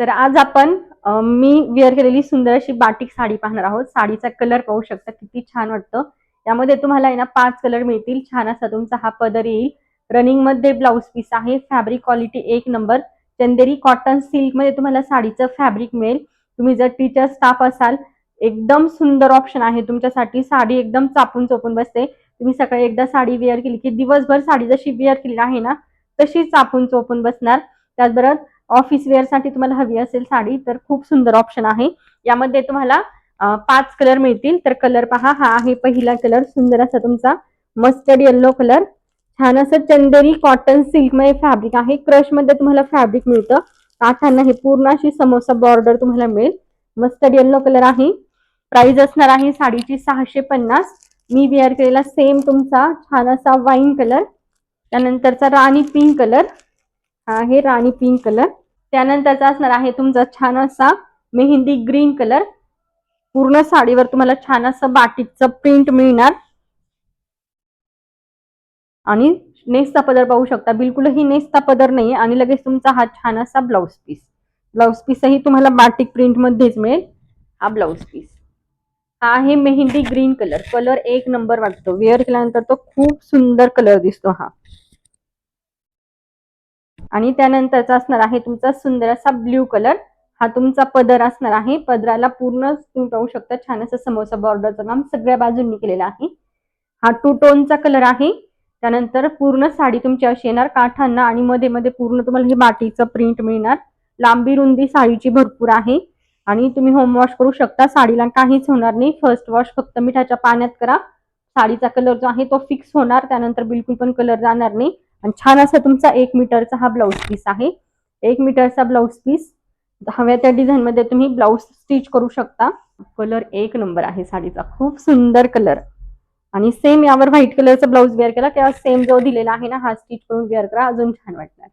तर आज आपण मी वेअर केलेली सुंदर अशी बाटिक साडी पाहणार आहोत. साडीचा कलर पाहू शकता किती छान वाटतं. यामध्ये तुम्हाला आहे ना 5 कलर मिळतील. छान असा तुमचा हा पदर येईल. रनिंग मध्ये ब्लाउज पीस आहे. फॅब्रिक क्वालिटी एक नंबर. चंदेरी कॉटन सिल्क मध्ये तुम्हाला साडीचं फॅब्रिक मिळेल. तुम्ही जर टीचर स्टाफ असाल एकदम सुंदर ऑप्शन आहे तुमच्यासाठी. साडी एकदम चापून चोपून बसते. तुम्ही सकाळी एकदा साडी वेअर केली की दिवसभर साडी जशी वेअर केली आहे ना तशी चापून चोपून बसणार. त्याचबरोबर ऑफिस वेअर साठी तुम्हाला हवी असेल साडी तर खूप सुंदर ऑप्शन आहे. यामध्ये तुम्हाला 5 कलर मिळतील. तर कलर पहा, हा आहे पहिला कलर. सुंदर असा तुमचा मस्टर्ड येल्लो कलर. छान असं चंदेरी कॉटन सिल्क मध्ये फॅब्रिक आहे. क्रश मध्ये तुम्हाला फॅब्रिक मिळतं. काठांना हे पूर्ण अशी समोसा बॉर्डर तुम्हाला मिळेल. मस्टर्ड येल्लो कलर आहे. प्राइस असणार आहे साडीची 650. मी वेअर केलेला सेम तुमचा छान असा वाईन कलर. त्यानंतरचा राणी पिंक कलर. हा आहे राणी पिंक कलर. त्यानंतरचा असणार आहे तुमचा छान असा मेहंदी ग्रीन कलर. पूर्ण साडीवर तुम्हाला छान असं बाटिकचं प्रिंट मिळणार. आणि नेसचा पदर पाहू शकता, बिलकुलही नेसचा पदर नाहीये. आणि लगेच तुमचा हा छान असा ब्लाउज पीस. ब्लाउज पीसही तुम्हाला बाटिक प्रिंट मध्येच मिळेल. हा ब्लाउज पीस हा आहे मेहंदी ग्रीन कलर. कलर एक नंबर वाटतो. वेअर केल्यानंतर तो खूप सुंदर कलर दिसतो हा. आणि त्यानंतरचा असणार आहे तुमचा सुंदर असा ब्ल्यू कलर. हा तुमचा पदर असणार आहे. पदराला पूर्ण तुम्ही पाहू शकता छान असं समोसा बॉर्डरचं काम सगळ्या बाजूंनी केलेलं आहे. हा टू टोनचा कलर आहे. त्यानंतर पूर्ण साडी तुमची अशी येणार. काठांना आणि मध्ये मध्ये पूर्ण तुम्हाला हे बाटीचं प्रिंट मिळणार. लांबी रुंदी साडीची भरपूर आहे. आणि तुम्ही होम वॉश करू शकता. साडीला काहीच होणार नाही. फर्स्ट वॉश फक्त मिठाच्या पाण्यात करा. साडीचा कलर जो आहे तो फिक्स होणार. त्यानंतर बिलकुल पण कलर जाणार नाही. आणि छान असा तुमचा 1 मीटरचा हा ब्लाउज पीस आहे. 1 मीटरचा ब्लाउज पीस हव्या त्या डिझाईन मध्ये तुम्ही ब्लाउज स्टिच करू शकता. कलर एक नंबर आहे साडीचा. खूप सुंदर कलर. आणि सेम यावर व्हाईट कलरचा ब्लाउज वेअर केला तेव्हा सेम जो दिलेला आहे ना हा स्टिच करून वेअर करा, अजून छान वाटणार.